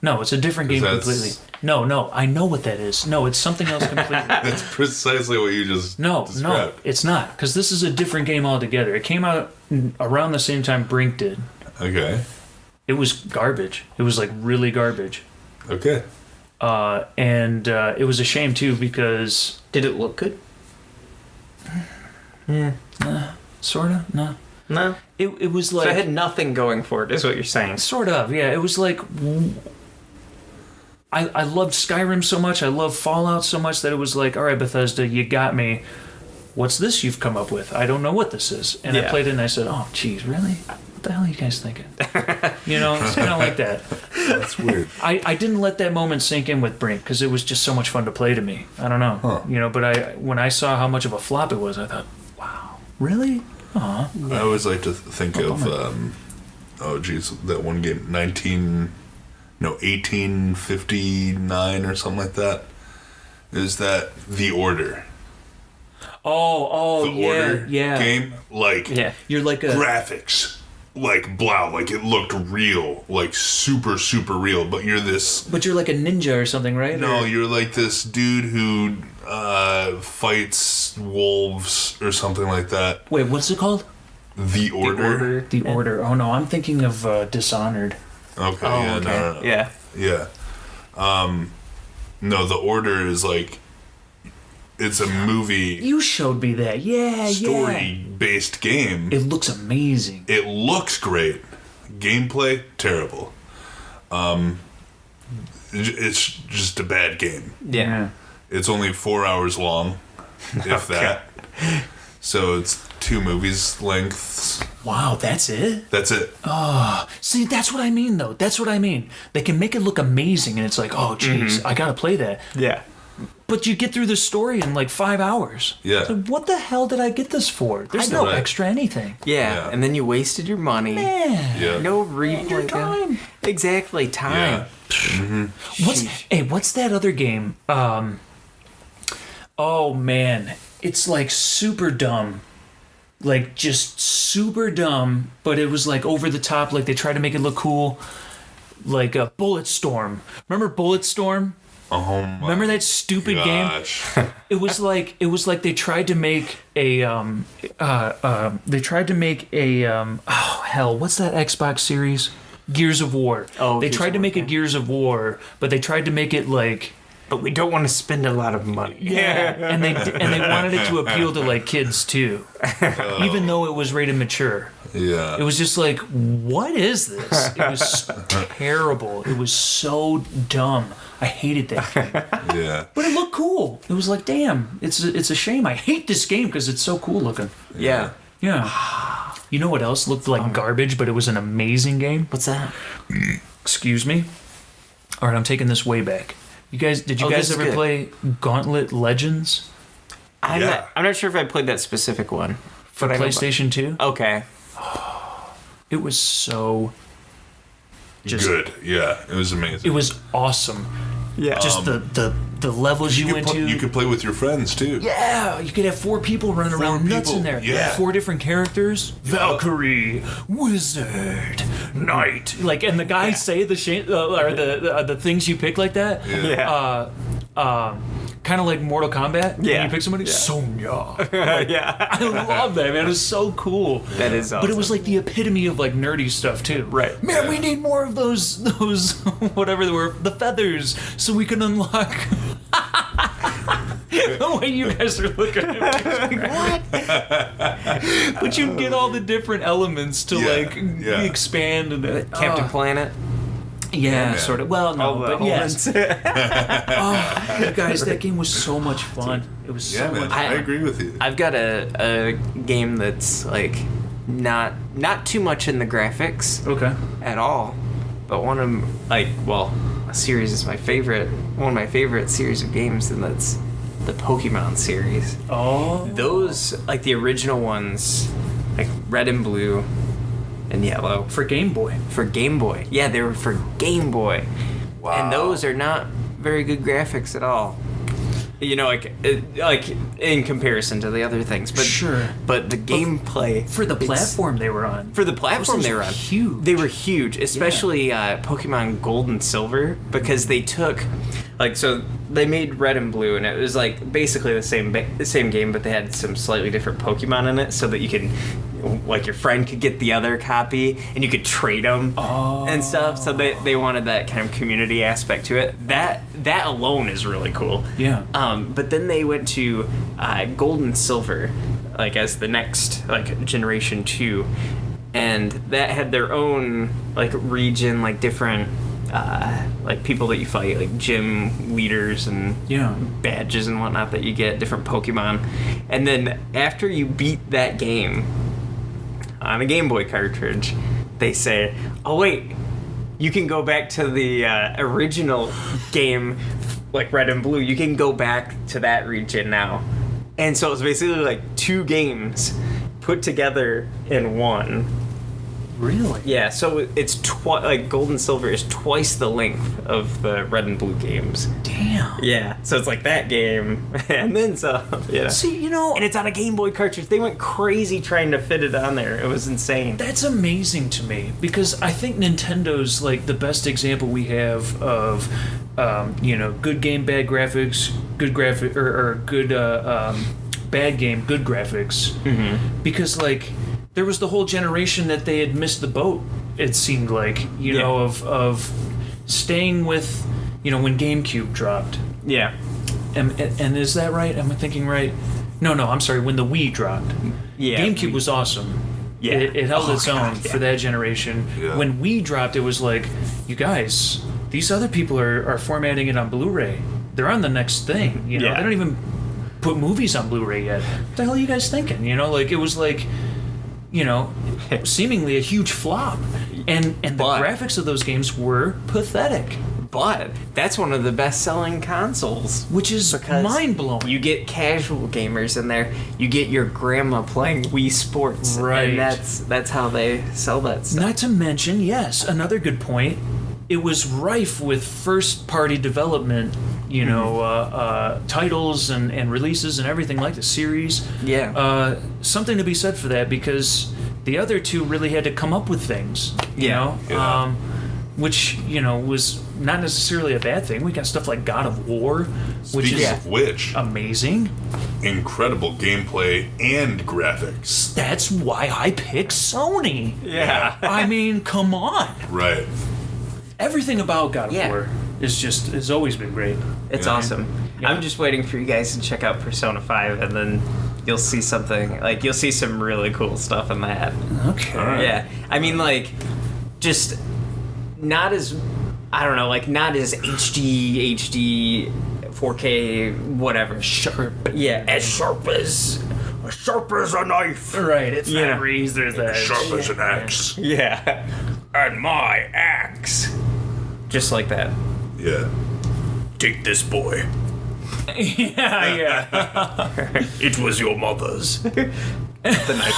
Speaker 3: No, it's a different game
Speaker 1: That's-
Speaker 3: completely. No, I know what that is. No, it's something else completely.
Speaker 1: That's precisely what you just
Speaker 3: No,
Speaker 1: described.
Speaker 3: it's not. Because this is a different game altogether. It came out around the same time Brink did.
Speaker 1: Okay.
Speaker 3: It was garbage. It was like really garbage.
Speaker 1: Okay.
Speaker 3: And it was a shame too because
Speaker 2: Did it look good?
Speaker 3: sorta no.
Speaker 2: No.
Speaker 3: It was
Speaker 2: So
Speaker 3: like
Speaker 2: it had nothing going for it, is what you're saying.
Speaker 3: sort of, yeah. It was like I loved Skyrim so much, I love Fallout so much that it was like, all right, Bethesda, you got me. What's this you've come up with? I don't know what this is. And I
Speaker 2: Yeah.
Speaker 3: played it and I said, oh, geez, really? What the hell are you guys thinking? It's kind of like that.
Speaker 1: That's weird.
Speaker 3: I didn't let that moment sink in with Brink because it was just so much fun to play to me. I don't know.
Speaker 1: Huh.
Speaker 3: But when I saw how much of a flop it was, I thought, wow, really? Aw.
Speaker 1: I always like to think of, that one game, 1859 or something like that. Is that The Order?
Speaker 3: Oh,
Speaker 1: The
Speaker 3: yeah,
Speaker 1: Order
Speaker 3: yeah.
Speaker 1: game? Like,
Speaker 2: Yeah.
Speaker 3: You're like a
Speaker 1: graphics. Like, blah, like it looked real. Like, super, super real. But you're this...
Speaker 3: but you're like a ninja or something, right?
Speaker 1: No,
Speaker 3: Or-
Speaker 1: you're like this dude who fights wolves or something like that.
Speaker 3: Wait, what's it called?
Speaker 1: The Order?
Speaker 3: The Order. Oh no, I'm thinking of Dishonored.
Speaker 1: Okay,
Speaker 2: Oh,
Speaker 1: yeah,
Speaker 2: okay.
Speaker 1: no.
Speaker 2: Yeah.
Speaker 1: Yeah. No, The Order is like... It's a movie
Speaker 3: You showed me that. Yeah,
Speaker 1: story-based game.
Speaker 3: It looks amazing.
Speaker 1: It looks great. Gameplay, terrible. It's just a bad game.
Speaker 2: Yeah.
Speaker 1: It's only 4 hours long, if that. So it's 2 movies lengths
Speaker 3: Wow, that's it?
Speaker 1: That's it.
Speaker 3: See, that's what I mean, though. That's what I mean. They can make it look amazing, and it's like, oh, jeez, I gotta play that.
Speaker 2: Yeah.
Speaker 3: But you get through the story in like 5 hours.
Speaker 1: Yeah.
Speaker 3: So what the hell did I get this for? There's no
Speaker 1: Right.
Speaker 3: extra anything.
Speaker 2: Yeah.
Speaker 1: Yeah.
Speaker 2: And then you wasted your money.
Speaker 3: Man.
Speaker 1: Yeah.
Speaker 2: No
Speaker 3: Your time.
Speaker 2: Exactly, time.
Speaker 1: Yeah.
Speaker 3: What's that other game? Oh man, it's like super dumb. Like just super dumb, but it was like over the top, like they tried to make it look cool. Like a Bulletstorm. Remember Bulletstorm?
Speaker 1: Oh my
Speaker 3: Remember that stupid game?
Speaker 1: gosh.
Speaker 3: It was like they tried to make a oh hell, what's that Xbox series? Gears of War.
Speaker 2: Oh,
Speaker 3: they
Speaker 2: Gears
Speaker 3: tried
Speaker 2: of
Speaker 3: to
Speaker 2: War,
Speaker 3: make a
Speaker 2: yeah.
Speaker 3: Gears of War, but they tried to make it like
Speaker 2: But we don't want to spend a lot of money.
Speaker 3: and they wanted it to appeal to like kids too, even though it was rated mature.
Speaker 1: Yeah.
Speaker 3: It was just like, what is this? It was terrible. It was so dumb. I hated that game.
Speaker 1: Yeah.
Speaker 3: But it looked cool. It was like, damn, it's a shame. I hate this game because it's so cool looking.
Speaker 2: Yeah.
Speaker 3: Yeah. You know what else looked like garbage, but it was an amazing game?
Speaker 2: What's that?
Speaker 3: Excuse me? All right, I'm taking this way back. Did you
Speaker 2: Oh,
Speaker 3: guys
Speaker 2: this is
Speaker 3: ever
Speaker 2: good.
Speaker 3: play Gauntlet Legends
Speaker 1: Yeah.
Speaker 2: I'm not sure if I played that specific one.
Speaker 3: for
Speaker 2: But I know
Speaker 3: PlayStation 2?
Speaker 2: about- Okay.
Speaker 3: It was so just
Speaker 1: Good. Yeah. It was amazing.
Speaker 3: it was awesome.
Speaker 2: Yeah.
Speaker 3: Just the levels you went to.
Speaker 1: You could play with your friends too.
Speaker 3: Yeah, you could have 4 people running around nuts
Speaker 1: people,
Speaker 3: in there.
Speaker 1: yeah.
Speaker 3: 4 different characters: Valkyrie, Wizard, Knight. Like, and the guys say the the things you pick like that.
Speaker 1: Yeah.
Speaker 3: Kind of like Mortal Kombat. When
Speaker 2: Yeah.
Speaker 3: you pick somebody.
Speaker 2: Yeah.
Speaker 3: Sonya.
Speaker 2: Yeah.
Speaker 3: I love that, man. It was so cool.
Speaker 2: That is
Speaker 3: But it was
Speaker 2: awesome.
Speaker 3: like the epitome of like nerdy stuff too.
Speaker 2: Right.
Speaker 3: Man, we need more of those whatever they were, the feathers, so we can unlock. The way you guys are looking at me, what? But you get all the different elements to
Speaker 1: Yeah,
Speaker 3: like
Speaker 1: yeah.
Speaker 3: expand and
Speaker 2: Captain Planet.
Speaker 3: yeah,
Speaker 1: Man.
Speaker 3: sort of. Well, no, but yes.
Speaker 2: yeah.
Speaker 3: You guys, that game was so much fun. It was
Speaker 1: Yeah,
Speaker 3: so
Speaker 1: man.
Speaker 3: much.
Speaker 1: I agree with you.
Speaker 2: I've got a game that's like not too much in the graphics
Speaker 3: Okay.
Speaker 2: at all, but one of a series is my favorite. One of my favorite series of games, and that's the Pokemon series.
Speaker 3: Oh.
Speaker 2: Those like the original ones, like Red and Blue and Yellow
Speaker 3: For Game Boy.
Speaker 2: for Game Boy. Yeah, they were for Game Boy.
Speaker 1: Wow.
Speaker 2: And those are not very good graphics at all. You know, like in comparison to the other things, but
Speaker 3: Sure.
Speaker 2: But the gameplay
Speaker 3: For the
Speaker 2: it's-
Speaker 3: platform they were on.
Speaker 2: for the platform
Speaker 3: Those
Speaker 2: they were on,
Speaker 3: huge.
Speaker 2: They were huge, especially Pokemon Gold and Silver, because they took, so they made Red and Blue, and it was like basically the same game, but they had some slightly different Pokemon in it, so that you can, like, your friend could get the other copy, and you could trade them and stuff. So they wanted that kind of community aspect to it. That alone is really cool.
Speaker 3: Yeah.
Speaker 2: But then they went to Gold and Silver, like as the next generation 2, and that had their own region, different people that you fight, like gym leaders and
Speaker 3: Yeah.
Speaker 2: badges and whatnot that you get, different Pokemon. And then after you beat that game on a Game Boy cartridge, they say, "Oh wait, you can go back to the original game, like Red and Blue. You can go back to that region now." And so it's basically like 2 games put together in one.
Speaker 3: Really?
Speaker 2: Yeah, so it's Gold and Silver is twice the length of the Red and Blue games.
Speaker 3: Damn.
Speaker 2: Yeah, so it's like that game, and then some. Yeah.
Speaker 3: See, you know,
Speaker 2: And it's on a Game Boy cartridge. They went crazy trying to fit it on there. It was insane.
Speaker 3: that's amazing to me because I think Nintendo's like the best example we have of, good game, bad graphics, good graphic or good bad game, good graphics. Mm-hmm. Because there was the whole generation that they had missed the boat. It seemed like of staying with when GameCube dropped.
Speaker 2: Yeah.
Speaker 3: And is that right? Am I thinking right? No, I'm sorry. When the Wii dropped,
Speaker 2: Yeah.
Speaker 3: GameCube was awesome.
Speaker 2: Yeah.
Speaker 3: It held
Speaker 2: Oh,
Speaker 3: its
Speaker 2: God,
Speaker 3: own
Speaker 2: yeah.
Speaker 3: for that generation.
Speaker 1: Yeah.
Speaker 3: When Wii dropped, it was like, you guys, these other people are formatting it on Blu-ray. They're on the next thing.
Speaker 2: Yeah.
Speaker 3: They don't even put movies on Blu-ray yet. What the hell are you guys thinking? It was like you know, seemingly a huge flop. And the
Speaker 2: But-
Speaker 3: graphics of those games were pathetic,
Speaker 2: But that's one of the best-selling consoles.
Speaker 3: which is
Speaker 2: Because
Speaker 3: mind-blowing.
Speaker 2: You get casual gamers in there. You get your grandma playing Wii Sports.
Speaker 3: Right.
Speaker 2: And that's how they sell that stuff.
Speaker 3: Not to mention, yes, another good point. It was rife with first-party development, you know, titles and releases and everything like the series.
Speaker 2: Yeah.
Speaker 3: Something to be said for that, because the other two really had to come up with things, you
Speaker 2: Yeah.
Speaker 3: know,
Speaker 1: Yeah.
Speaker 3: which, you know, was not necessarily a bad thing. We got stuff like God of War, which
Speaker 1: Speaking
Speaker 3: is
Speaker 1: of which,
Speaker 3: amazing.
Speaker 1: incredible gameplay and graphics.
Speaker 3: That's why I picked Sony.
Speaker 2: Yeah.
Speaker 3: I mean, come on.
Speaker 1: Right.
Speaker 3: Everything about God of
Speaker 2: Yeah.
Speaker 3: War has always been great.
Speaker 2: It's
Speaker 1: Yeah.
Speaker 2: awesome.
Speaker 3: Yeah.
Speaker 2: I'm just waiting for you guys to check out Persona 5, and then you'll see something. Like, you'll see some really cool stuff in that.
Speaker 3: Okay.
Speaker 1: Alright.
Speaker 2: Yeah. I mean, like, just not as, I don't know, like, not as HD, 4K, whatever.
Speaker 3: Sharp.
Speaker 2: Yeah, as sharp as a knife.
Speaker 3: Right, it's
Speaker 2: Yeah.
Speaker 3: that razor that
Speaker 1: Sharp as an axe.
Speaker 2: Yeah. And my axe. Just like that.
Speaker 1: Yeah.
Speaker 2: Take this, boy.
Speaker 3: yeah.
Speaker 2: It was your mother's. The knife.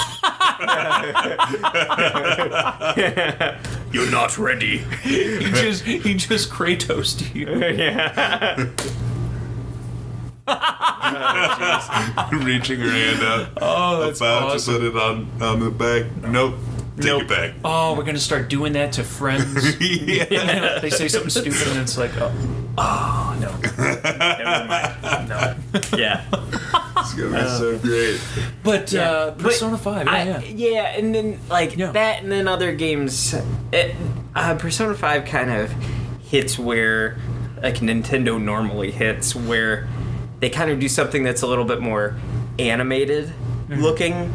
Speaker 2: You're not ready.
Speaker 3: he just Kratos you.
Speaker 2: Yeah.
Speaker 1: Reaching her hand out.
Speaker 3: Oh, that's
Speaker 1: about
Speaker 3: awesome.
Speaker 1: to put it on the back. Nope. Take
Speaker 2: Nope.
Speaker 1: it back.
Speaker 3: Oh, we're gonna start doing that to friends.
Speaker 1: Yeah.
Speaker 3: They say something stupid and it's like, oh no, never mind, no.
Speaker 2: Yeah.
Speaker 1: It's gonna be so great.
Speaker 3: But Persona 5, yeah, yeah.
Speaker 2: Yeah, and then like
Speaker 3: Yeah.
Speaker 2: that, and then other games. Persona 5 kind of hits where like Nintendo normally hits, where they kind of do something that's a little bit more animated looking,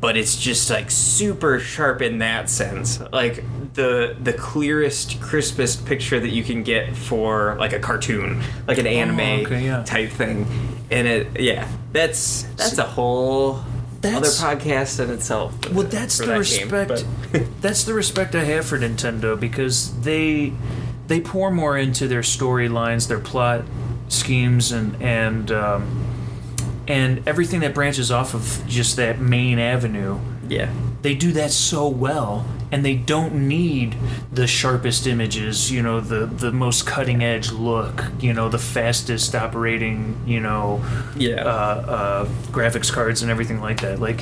Speaker 2: but it's just like super sharp in that sense. Like the clearest, crispest picture that you can get for like a cartoon, like an anime
Speaker 3: okay, yeah.
Speaker 2: type thing. And that's a whole other
Speaker 3: That's-
Speaker 2: podcast in itself.
Speaker 3: Well, that's
Speaker 2: for
Speaker 3: the
Speaker 2: that game,
Speaker 3: respect. That's the respect I have for Nintendo, because they pour more into their storylines, their plot schemes, and everything that branches off of just that main avenue.
Speaker 2: yeah.
Speaker 3: They do that so well, and they don't need the sharpest images, you know, the most cutting edge look, you know, the fastest operating, you know, graphics cards and everything like that. Like,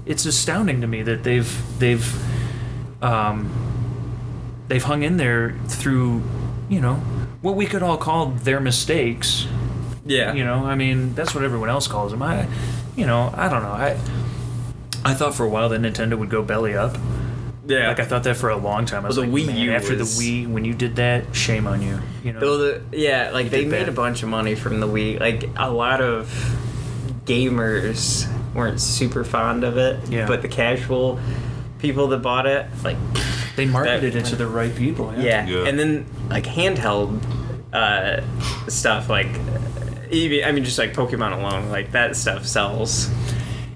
Speaker 3: it's astounding to me that they've hung in there through, you know, what we could all call their mistakes.
Speaker 2: Yeah.
Speaker 3: You know, I mean, that's what everyone else calls them. I don't know. I thought for a while that Nintendo would go belly up.
Speaker 2: Yeah.
Speaker 3: Like, I thought that for a long time. I was
Speaker 2: Well, the
Speaker 3: like,
Speaker 2: Wii
Speaker 3: man,
Speaker 2: U
Speaker 3: after
Speaker 2: was-
Speaker 3: the Wii, when you did that, shame on you. You know,
Speaker 2: Though like they
Speaker 3: did
Speaker 2: made
Speaker 3: bad.
Speaker 2: a bunch of money from the Wii. Like a lot of gamers weren't super fond of it,
Speaker 3: Yeah.
Speaker 2: but the casual people that bought it, like
Speaker 3: they marketed
Speaker 2: that-
Speaker 3: it to the right people.
Speaker 2: yeah.
Speaker 1: Yeah.
Speaker 2: And then like handheld stuff, like even I mean just like Pokemon alone, like that stuff sells.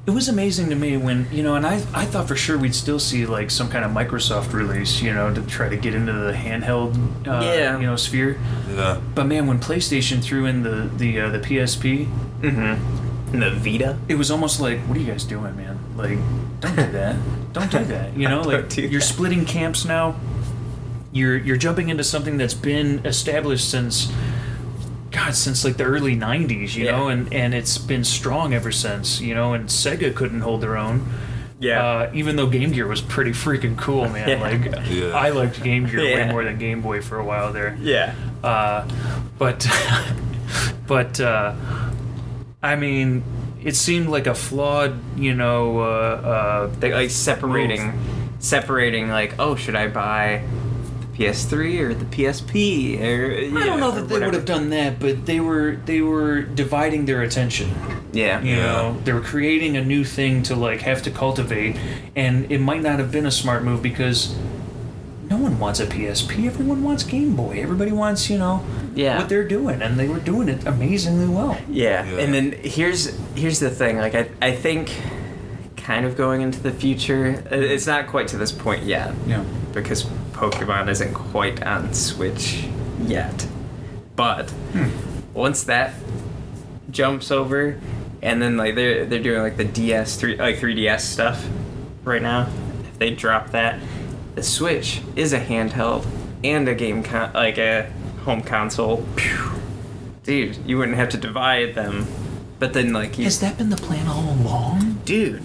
Speaker 3: It was amazing to me when, you know, and I thought for sure we'd still see like some kind of Microsoft release, you know, to try to get into the handheld, you know, sphere.
Speaker 1: Yeah.
Speaker 3: But man, when PlayStation threw in the PSP,
Speaker 2: And the Vita.
Speaker 3: it was almost like, what are you guys doing, man? Like, don't do that. Don't do that. You know, like
Speaker 2: do
Speaker 3: you're
Speaker 2: that.
Speaker 3: splitting camps now. You're jumping into something that's been established since like the early 90s, you
Speaker 2: Yeah.
Speaker 3: know, and it's been strong ever since, you know, and Sega couldn't hold their own.
Speaker 2: Yeah.
Speaker 3: Even though Game Gear was pretty freaking cool, man.
Speaker 2: Yeah.
Speaker 3: Like,
Speaker 1: Yeah.
Speaker 3: I liked Game Gear
Speaker 2: Yeah.
Speaker 3: way more than Game Boy for a while there.
Speaker 2: Yeah.
Speaker 3: But I mean, it seemed like a flawed, you know,
Speaker 2: They like separating like, oh, should I buy the PS3 or the PSP? Or,
Speaker 3: I don't know that they would have done that, but they were dividing their attention.
Speaker 2: Yeah.
Speaker 3: You
Speaker 1: Yeah.
Speaker 3: know, they were creating a new thing to like have to cultivate, and it might not have been a smart move because no one wants a PSP. Everyone wants Game Boy. Everybody wants, you know,
Speaker 2: Yeah.
Speaker 3: what they're doing, and they were doing it amazingly well.
Speaker 2: Yeah.
Speaker 1: Yeah.
Speaker 2: And then here's the thing. Like I think kind of going into the future. It's not quite to this point yet.
Speaker 3: Yeah.
Speaker 2: Because Pokemon isn't quite on Switch yet. But once that jumps over, and then like they're doing like the 3DS stuff right now. If they drop that, the Switch is a handheld and a like a home console. Dude, you wouldn't have to divide them. But then like
Speaker 3: Has that been the plan all along?
Speaker 2: dude,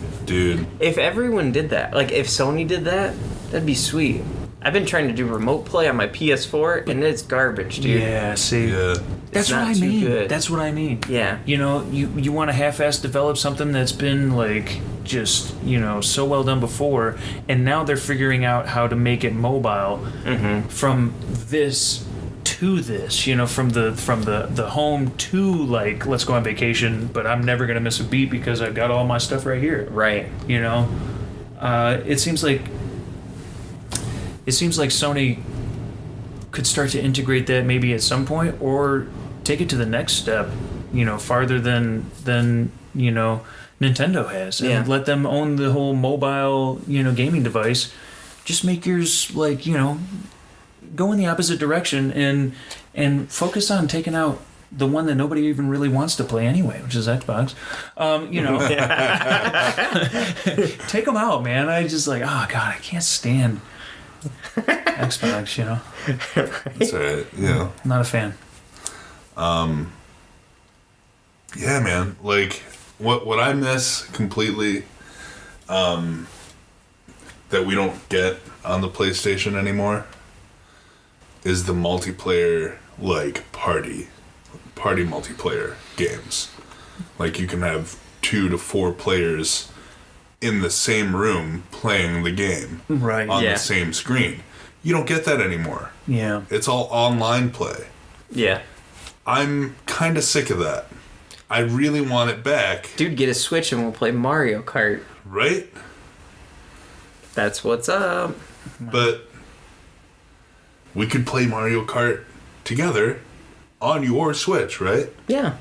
Speaker 2: if everyone did that, like if Sony did that, that'd be sweet. I've been trying to do remote play on my PS4 and it's garbage, dude.
Speaker 3: Yeah, see.
Speaker 1: Yeah.
Speaker 3: That's what
Speaker 2: not
Speaker 3: I
Speaker 2: too
Speaker 3: mean.
Speaker 2: good.
Speaker 3: That's what I mean.
Speaker 2: Yeah.
Speaker 3: You know, you want to half-ass develop something that's been like just, you know, so well done before, and now they're figuring out how to make it mobile from this to this, you know, from the home to like let's go on vacation, but I'm never gonna miss a beat because I've got all my stuff right here.
Speaker 2: Right.
Speaker 3: You know, it seems like Sony could start to integrate that maybe at some point, or take it to the next step, you know, farther than you know Nintendo has, and
Speaker 2: Yeah.
Speaker 3: let them own the whole mobile, you know, gaming device. Just make yours like, you know, go in the opposite direction and focus on taking out the one that nobody even really wants to play anyway, which is Xbox. You know, take them out, man. I just like, oh god, I can't stand Xbox. You know,
Speaker 1: That's right. Yeah.
Speaker 3: not a fan.
Speaker 1: Yeah, man. Like what I miss completely, that we don't get on the PlayStation anymore, is the multiplayer, like party multiplayer games. Like you can have 2 to 4 players in the same room playing the game
Speaker 3: Right.
Speaker 1: on
Speaker 2: Yeah.
Speaker 1: the same screen. You don't get that anymore.
Speaker 3: Yeah.
Speaker 1: It's all online play.
Speaker 2: Yeah.
Speaker 1: I'm kind of sick of that. I really want it back,
Speaker 2: Dude, get a Switch and we'll play Mario Kart.
Speaker 1: right?
Speaker 2: That's what's up.
Speaker 1: But we could play Mario Kart together on your Switch, right?
Speaker 2: Yeah.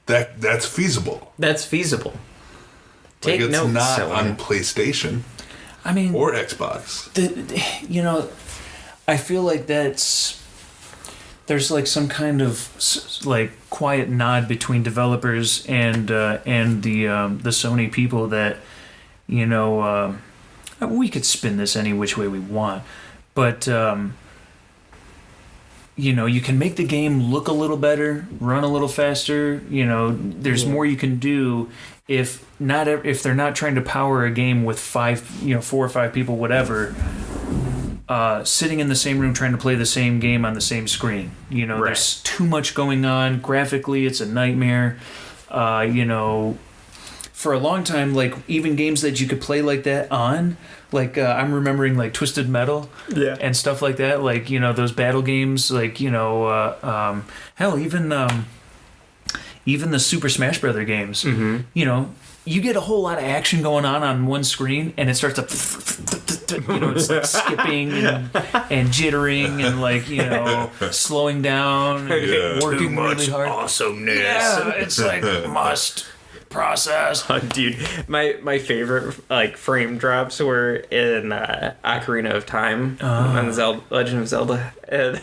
Speaker 1: That's feasible.
Speaker 2: That's feasible. Take
Speaker 1: Like it's
Speaker 2: notes,
Speaker 1: not
Speaker 2: Sony.
Speaker 1: on PlayStation
Speaker 3: I mean,
Speaker 1: or Xbox.
Speaker 3: you know, I feel like there's like some kind of like quiet nod between developers and the Sony people that, you know, we could spin this any which way we want, but you know, you can make the game look a little better, run a little faster. You know, there's more you can do if they're not trying to power a game with 4 or 5 people, whatever. Sitting in the same room trying to play the same game on the same screen. You know,
Speaker 2: Right.
Speaker 3: There's too much going on. Graphically, it's a nightmare. You know, for a long time, like even games that you could play like that on, like I'm remembering like Twisted Metal and stuff like that. Like, you know, those battle games, like, you know, hell, even the Super Smash Brother games. You know, you get a whole lot of action going on one screen, and it starts to, you know, it's like skipping and jittering and like, you know, slowing down and
Speaker 1: Yeah.
Speaker 3: working really hard.
Speaker 2: Awesomeness.
Speaker 3: Yeah, it's like must process.
Speaker 2: Oh, dude, my favorite like frame drops were in Ocarina of Time on Legend of Zelda, and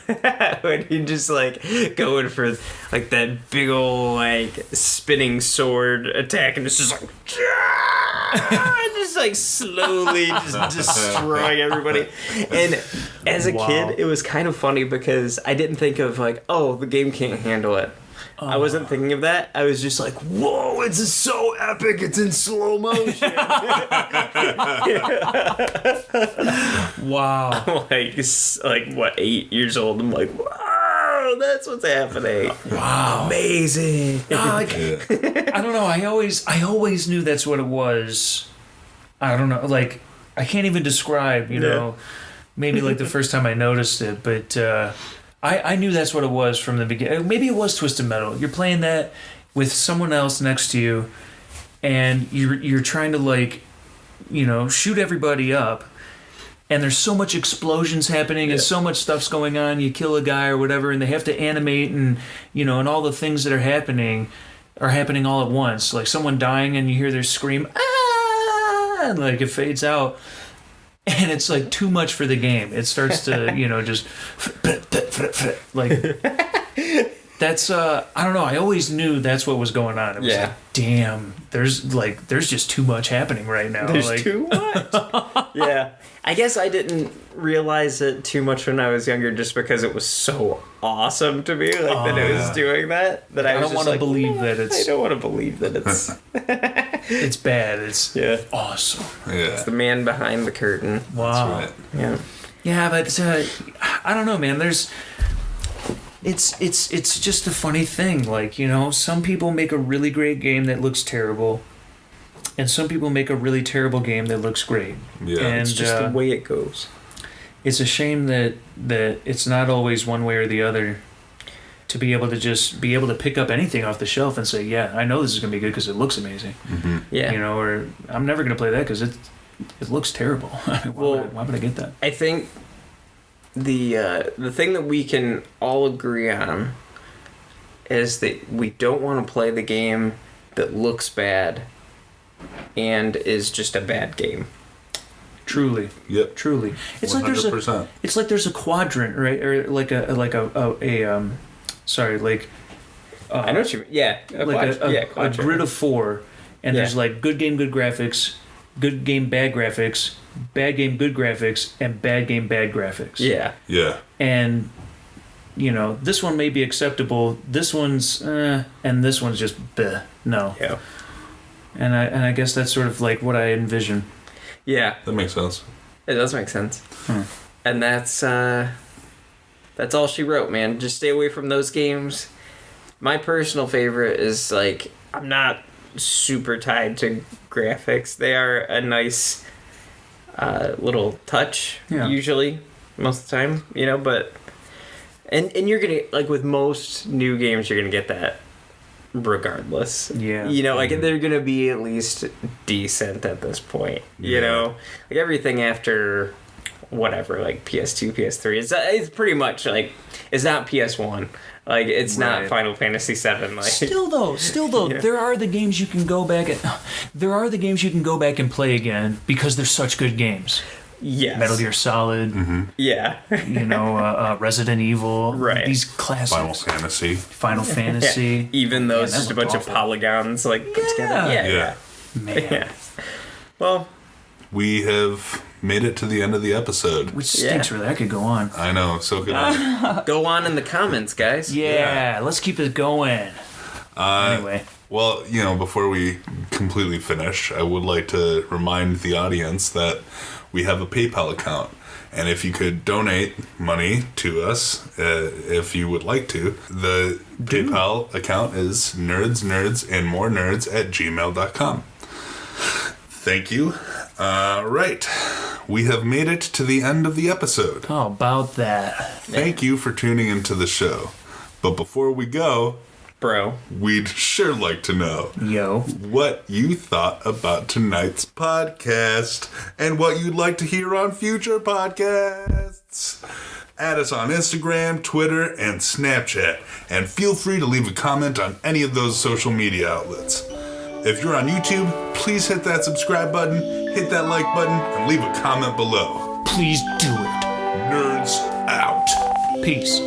Speaker 2: when he just like going for like that big old like spinning sword attack, and it's just like just like slowly just destroying everybody. And as a
Speaker 3: Wow.
Speaker 2: kid, it was kind of funny because I didn't think of like, oh, the game can't handle it. I wasn't thinking of that. I was just like, whoa, it's so epic. It's in slow motion.
Speaker 3: Wow.
Speaker 2: like what, 8 years old? I'm like, wow, that's what's happening.
Speaker 3: Wow.
Speaker 2: Amazing.
Speaker 3: Like,
Speaker 1: Yeah.
Speaker 3: I don't know. I always knew that's what it was. I don't know. Like, I can't even describe, you know, maybe like the first time I noticed it, but I knew that's what it was from the beginning. Maybe it was Twisted Metal. You're playing that with someone else next to you, and you're trying to, like, you know, shoot everybody up, and there's so much explosions happening and so much stuff's going on. You kill a guy or whatever, and they have to animate, and, you know, and all the things that are happening all at once. Like someone dying, and you hear their scream, ah! and like it fades out. And it's like too much for the game. It starts to, just like that's I don't know. I always knew that's what was going on. It was like, damn, there's just too much happening right now.
Speaker 2: There's
Speaker 3: like,
Speaker 2: too much. Yeah. I guess I didn't realize it too much when I was younger just because it was so awesome to me, like that it was doing that I was
Speaker 3: don't want to believe that it's
Speaker 2: I don't want to believe that it's
Speaker 3: it's bad. It's awesome.
Speaker 1: Yeah.
Speaker 2: it's the man behind the curtain.
Speaker 3: Wow.
Speaker 1: Right.
Speaker 2: Yeah.
Speaker 3: Yeah, but I don't know, man. It's just a funny thing. Like, some people make a really great game that looks terrible, and some people make a really terrible game that looks great.
Speaker 1: Yeah.
Speaker 3: And
Speaker 2: It's just the way it goes.
Speaker 3: it's a shame that it's not always one way or the other. To be able to just be able to pick up anything off the shelf and say, yeah, I know this is gonna be good because it looks amazing.
Speaker 2: Yeah.
Speaker 3: Or I'm never gonna play that because it looks terrible. Why would I get that?
Speaker 2: I think the thing that we can all agree on is that we don't want to play the game that looks bad and is just a bad game.
Speaker 3: Truly.
Speaker 1: Yep.
Speaker 3: Truly. It's
Speaker 1: 100%.
Speaker 3: like there's a quadrant, right? Or like a sorry, like
Speaker 2: I know what you mean. Yeah.
Speaker 3: a grid of 4, and there's like good game, good graphics, good game, bad graphics, bad game, good graphics, and bad game, bad graphics.
Speaker 2: Yeah.
Speaker 1: Yeah.
Speaker 3: And this one may be acceptable. This one's and this one's just bleh. No.
Speaker 2: Yeah.
Speaker 3: And I guess that's sort of like what I envision.
Speaker 2: Yeah.
Speaker 1: That makes sense.
Speaker 2: It does make sense. And that's all she wrote, man. Just stay away from those games. My personal favorite is like I'm not super tied to graphics. They are a nice little touch usually most of the time, but and you're gonna like with most new games you're gonna get that regardless.
Speaker 3: Yeah.
Speaker 2: Like they're gonna be at least decent at this point. Like everything after whatever, like PS2, PS3, it's pretty much like it's not PS1. Like it's not Final Fantasy VII. Like
Speaker 3: Still though, there are the games you can go back and play again because they're such good games.
Speaker 2: yes.
Speaker 3: Metal Gear Solid,
Speaker 2: Yeah.
Speaker 3: Resident Evil,
Speaker 2: Right.
Speaker 3: These classics. Final Fantasy.
Speaker 2: Even though it's
Speaker 3: that
Speaker 2: just a
Speaker 3: looked
Speaker 2: bunch
Speaker 3: awful.
Speaker 2: of polygons like put together.
Speaker 1: Yeah.
Speaker 3: Man.
Speaker 2: Yeah. Well,
Speaker 1: We have made it to the end of the episode.
Speaker 3: Which stinks, really. I could go on.
Speaker 1: I know, so good.
Speaker 2: go on in the comments, guys.
Speaker 3: Yeah, let's keep it going. Anyway.
Speaker 1: Well, before we completely finish, I would like to remind the audience that we have a PayPal account. And if you could donate money to us, if you would like to, the PayPal account is nerdsandmorenerds@gmail.com. Thank you. Right. We have made it to the end of the episode.
Speaker 3: How about that?
Speaker 1: Thank you for tuning into the show. But before we go,
Speaker 2: Bro.
Speaker 1: we'd sure like to know
Speaker 3: Yo.
Speaker 1: what you thought about tonight's podcast and what you'd like to hear on future podcasts. Add us on Instagram, Twitter, and Snapchat, and feel free to leave a comment on any of those social media outlets. If you're on YouTube, please hit that subscribe button, hit that like button, and leave a comment below.
Speaker 3: Please do it.
Speaker 1: Nerds out.
Speaker 3: Peace.